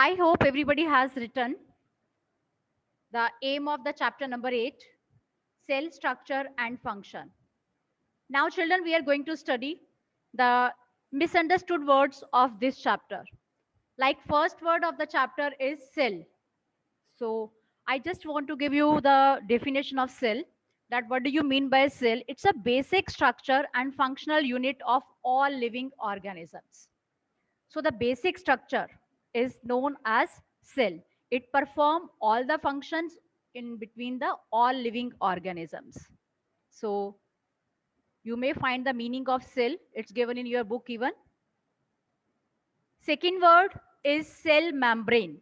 I hope everybody has written the aim of the chapter number 8, cell structure and function. Now, children, we are going to study the misunderstood words of this chapter. Like first word of the chapter is cell. So I just want to give you the definition of cell. That what do you mean by cell? It's a basic structure and functional unit of all living organisms. So the basic structure is known as cell. It performs all the functions in between the all living organisms. So you may find the meaning of cell. It's given in your book even. Second word is cell membrane.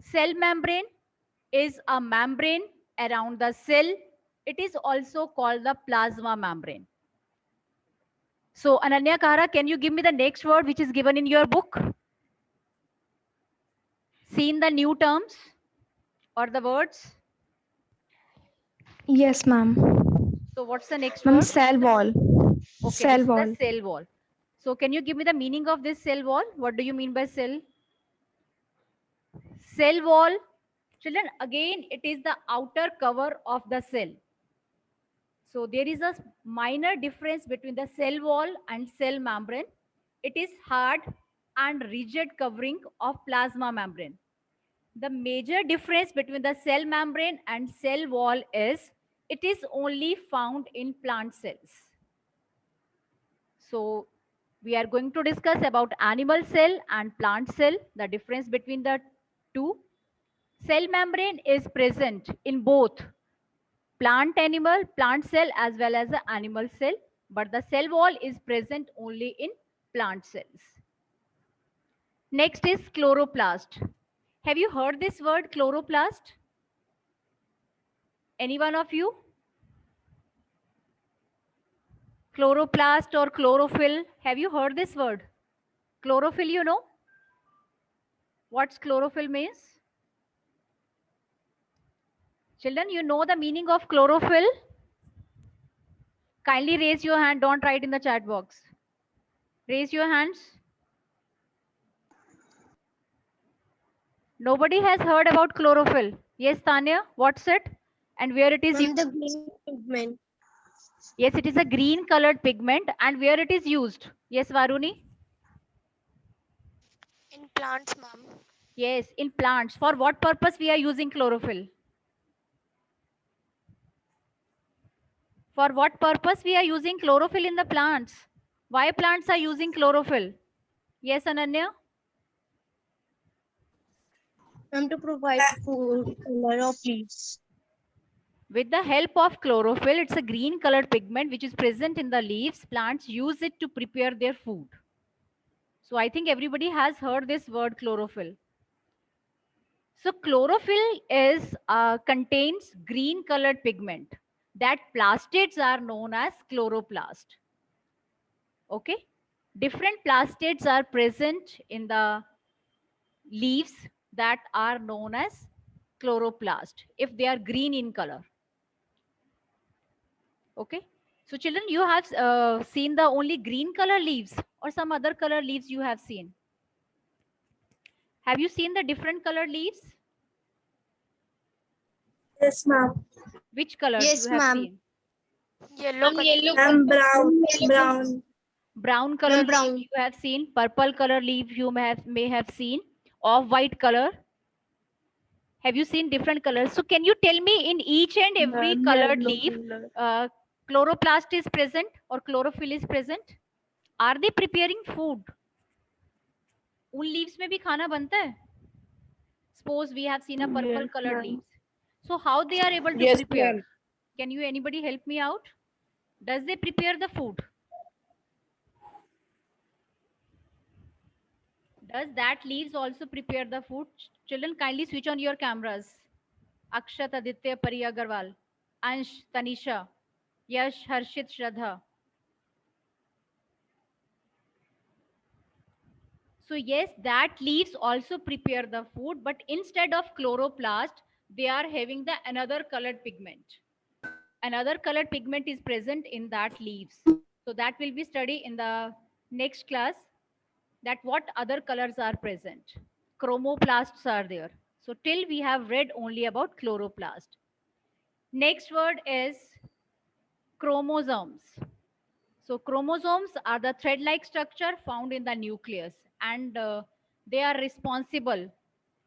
Cell membrane is a membrane around the cell. It is also called the plasma membrane. So Ananya Kahara, can you give me the next word which is given in your book? Seen the new terms or the words? Yes, ma'am. So what's the next Ma'am, word? cell wall. Okay, Cell this is the wall. cell wall. So can you give me the meaning of this cell wall? What do you mean by cell? Cell wall, children, again, it is the outer cover of the cell. So there is a minor difference between the cell wall and cell membrane. It is hard and rigid covering of plasma membrane. The major difference between the cell membrane and cell wall is it is only found in plant cells. So we are going to discuss about animal cell and plant cell, the difference between the two. Cell membrane is present in both plant cell as well as the animal cell, but the cell wall is present only in plant cells. Next is chloroplast. Have you heard this word chloroplast? Any one of you? Chloroplast or chlorophyll. Have you heard this word? Chlorophyll, you know? What's chlorophyll means? Children, you know the meaning of chlorophyll? Kindly raise your hand. Don't write in the chat box. Raise your hands. Nobody has heard about chlorophyll. Yes, Tanya, what's it? And where it is used? Ma'am, the green pigment. Yes, it is a green colored pigment. And where it is used? Yes, Varuni? In plants, ma'am. Yes, in plants. For what purpose we are using chlorophyll? For what purpose we are using chlorophyll in the plants? Why plants are using chlorophyll? Yes, Ananya? Ma'am, to provide food color of leaves. With the help of chlorophyll, it's a green colored pigment which is present in the leaves. Plants use it to prepare their food. So I think everybody has heard this word chlorophyll. So chlorophyll is contains green colored pigment. That plastids are known as chloroplast. Okay, different plastids are present in the leaves that are known as chloroplast if they are green in color. Okay, so children, you have seen the only green color leaves or some other color leaves you have seen? Have you seen the different color leaves? Yes, ma'am. Which colors you Yes, have ma'am. seen? Yellow color. Ma'am, brown. Brown color Ma'am, leaf brown. you have seen, purple color leaf you may have seen, off white color. Have you seen different colors? So can you tell me in each and every Ma'am, colored yellow leaf, color. chloroplast is present or chlorophyll is present? Are they preparing food? उन leaves में भी खाना बनता है? Suppose we have seen a purple Yes, colored ma'am. leaves. So how they are able to Yes, prepare? ma'am. Can you anybody help me out? Does they prepare the food? Does that leaves also prepare the food? Children, kindly switch on your cameras. Akshat, Aditya, Pari Agarwal, Ansh, Tanisha, Yash, Harshit, Shraddha. So yes, that leaves also prepare the food, but instead of chloroplast, they are having the another colored pigment. Another colored pigment is present in that leaves. So that will be studied in the next class, that what other colors are present. chromoplasts are there. So till we have read only about chloroplast. Next word is chromosomes. So chromosomes are the thread-like structure found in the nucleus, and they are responsible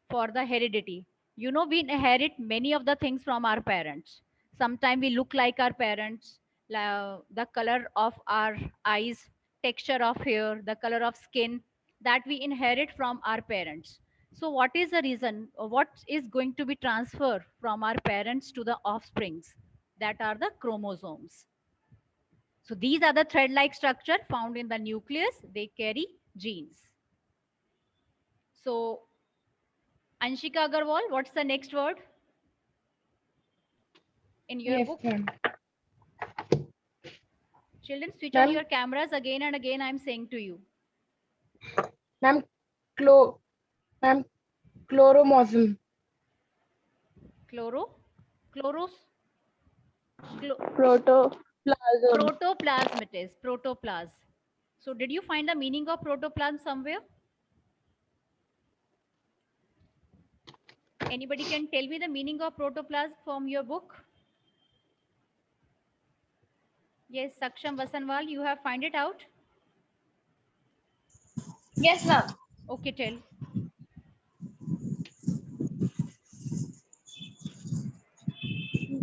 for the heredity. You know, we inherit many of the things from our parents. Sometimes we look like our parents, the color of our eyes, texture of hair, the color of skin, that we inherit from our parents. So what is the reason? What is going to be transferred from our parents to the offsprings? That are the chromosomes. So these are the thread-like structure found in the nucleus. They carry genes. So Anshika Agarwal, what's the next word in your book? ma'am. Children, switch on Ma'am. your cameras again and again. I'm saying to you. Ma'am, ma'am, chloromosm. Chloros, Protoplasm. protoplasm it is, protoplasm. So did you find the meaning of protoplasm somewhere? Anybody can tell me the meaning of protoplasm from your book? Yes, Saksham Vasanwal, you have find it out? Yes, ma'am. Okay, tell.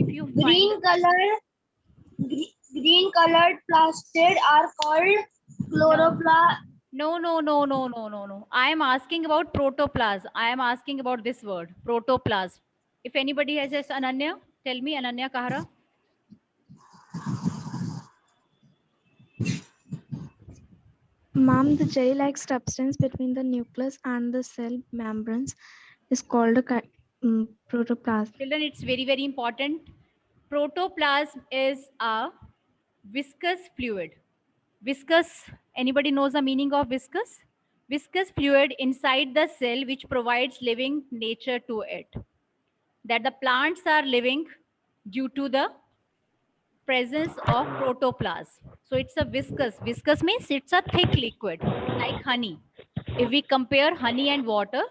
If you find Green colored plastid are called chloroplast. no. I am asking about protoplasm. I am asking about this word, protoplasm. If anybody has this, Ananya, tell me, Ananya Kahara. Ma'am, the gel-like substance between the nucleus and the cell membranes is called a protoplasm. Children, it's very, very important. Protoplasm is a viscous fluid. Viscous, anybody knows the meaning of viscous? Viscous fluid inside the cell which provides living nature to it. That the plants are living due to the presence of protoplasm. So it's a viscous. Viscous means it's a thick liquid like honey. If we compare honey and water,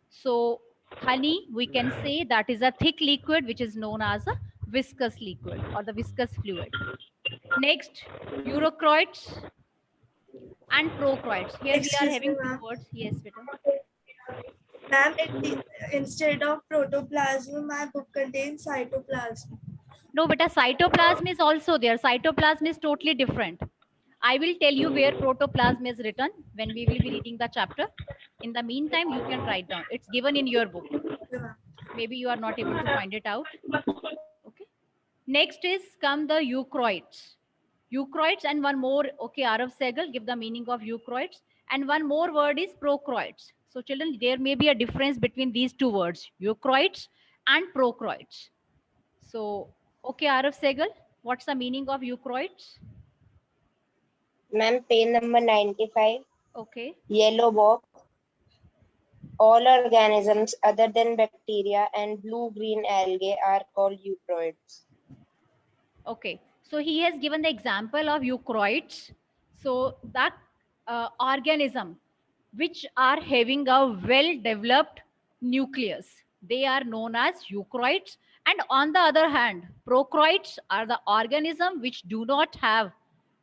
so honey, we can say that is a thick liquid which is known as a viscous liquid or the viscous fluid. Next, eukaryotes and prokaryotes. Here we are Excuse having me, two ma'am. words. Yes, beta. Ma'am, instead of protoplasm, my book contains cytoplasm. No, beta, cytoplasm is also there. Cytoplasm is totally different. I will tell you where protoplasm is written when we will be reading the chapter. In the meantime, you can write down. It's given in your book. Okay, ma'am. Maybe you are not able to find it out. Okay. Next is come the eukaryotes. Eukaryotes and one more. Okay, Arav Segal, give the meaning of eukaryotes. And one more word is prokaryotes. So children, there may be a difference between these two words, eukaryotes and prokaryotes. So, okay, Arav Segal, what's the meaning of eukaryotes? Ma'am, page number 95, Okay. yellow box. All organisms other than bacteria and blue-green algae are called eukaryotes. Okay. So he has given the example of eukaryotes. So that organism which are having a well-developed nucleus, they are known as eukaryotes. And on the other hand, prokaryotes are the organism which do not have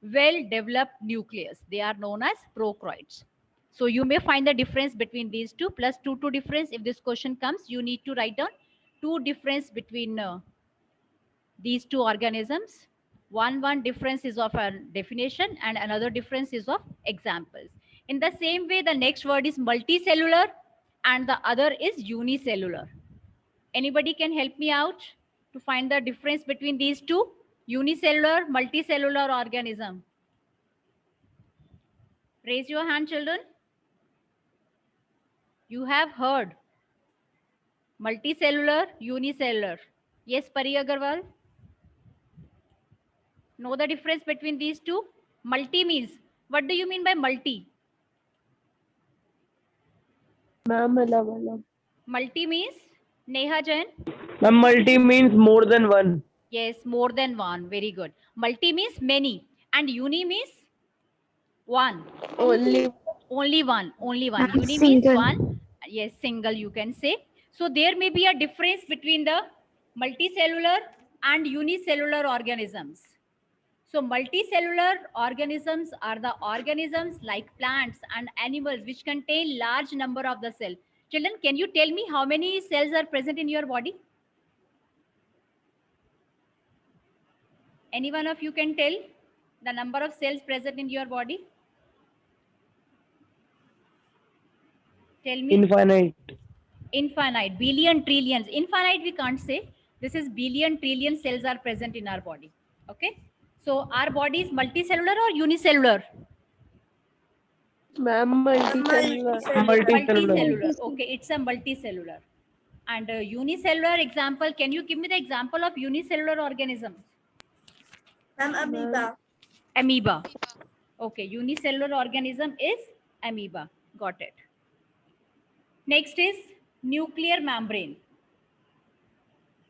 well-developed nucleus. They are known as prokaryotes. So you may find the difference between these two plus two difference. If this question comes, you need to write down two difference between these two organisms. One difference is of a definition and another difference is of examples. In the same way, the next word is multicellular and the other is unicellular. Anybody can help me out to find the difference between these two? Unicellular, multicellular organism. Raise your hand, children. You have heard multicellular, unicellular. Yes, Pari Agarwal. Know the difference between these two? Multi means, what do you mean by multi? Ma'am, Multi means, Neha Jain? Ma'am, multi means more than one. Yes, more than one. Very good. Multi means many. And uni means one. only Only one. Only one. Ma'am, Uni means single. one. Yes, single you can say. So there may be a difference between the multicellular and unicellular organisms. So multicellular organisms are the organisms like plants and animals which contain large number of the cell. Children, can you tell me how many cells are present in your body? Any one of you can tell the number of cells present in your body? Tell me. Infinite. Infinite, billion, trillions. Infinite we can't say. This is billion, trillion cells are present in our body. Okay. So our body is multicellular or unicellular? Ma'am, multicellular. Multicellular. Okay, it's a multicellular. And unicellular example, can you give me the example of unicellular organism? Amoeba. Amoeba. Okay, unicellular organism is amoeba. Got it. Next is nuclear membrane.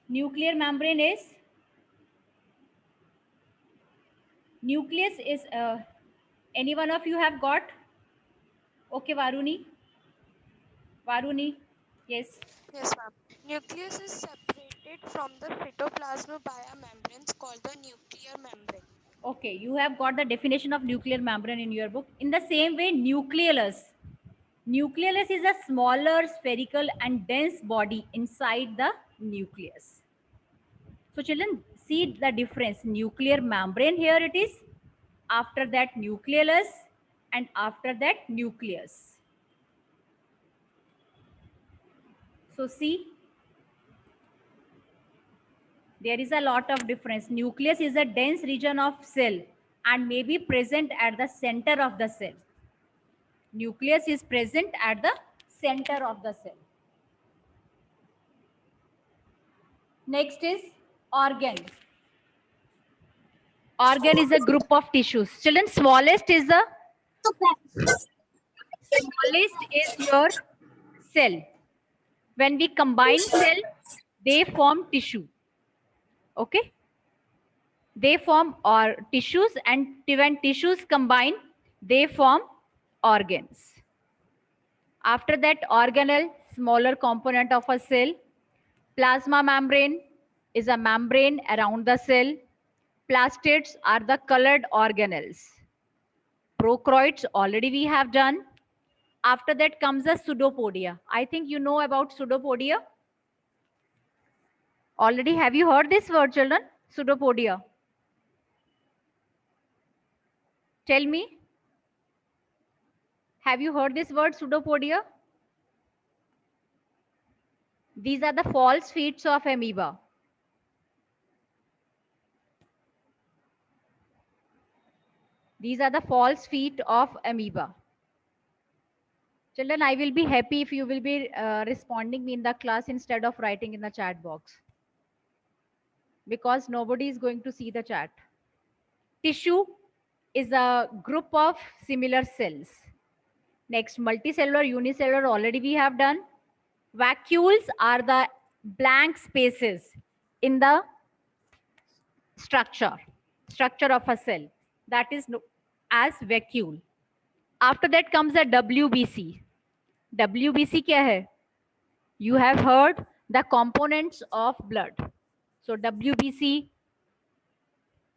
Nuclear membrane is nucleus is any one of you have got? Okay, Varuni. Yes. Yes, ma'am. Nucleus is separated from the cytoplasm by a membrane called the nuclear membrane. Okay, you have got the definition of nuclear membrane in your book. In the same way, nucleolus. Nucleolus is a smaller spherical and dense body inside the nucleus. So children, see the difference. Nuclear membrane, here it is. After that, nucleolus, and after that, nucleus. So see, there is a lot of difference. Nucleus is a dense region of cell and may be present at the center of the cell. Nucleus is present at the center of the cell. Next is organ. Organ is a group of tissues. Children, smallest is your cell. When we combine cell, they form tissue. Okay? They form tissues, and when tissues combine, they form organs. After that, organelle, smaller component of a cell. Plasma membrane is a membrane around the cell. Plastids are the colored organelles. Prokaryotes already we have done. After that comes the pseudopodia. I think you know about pseudopodia. Already have you heard this word, children? Pseudopodia. Tell me. Have you heard this word pseudopodia? These are the false feet of amoeba. These are the false feet of amoeba. Children, I will be happy if you will be responding me in the class instead of writing in the chat box, because nobody is going to see the chat. Tissue is a group of similar cells. Next, multicellular, unicellular already we have done. Vacuoles are the blank spaces in the structure of a cell. That is known as vacuole. After that comes a WBC. WBC क्या है? You have heard the components of blood. So WBC,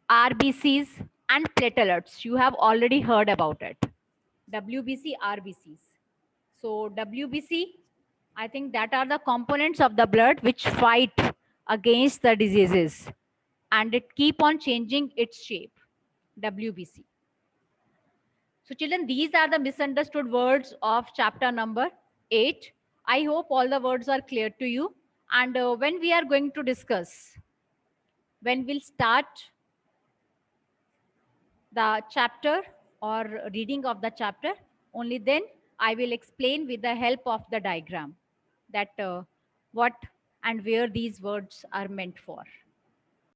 RBCs and platelets. You have already heard about it. WBC, RBCs. So WBC, I think that are the components of the blood which fight against the diseases, and it keep on changing its shape. WBC. So children, these are the misunderstood words of chapter number 8. I hope all the words are clear to you. And when we are going to discuss, when we'll start the chapter or reading of the chapter, only then I will explain with the help of the diagram that what and where these words are meant for.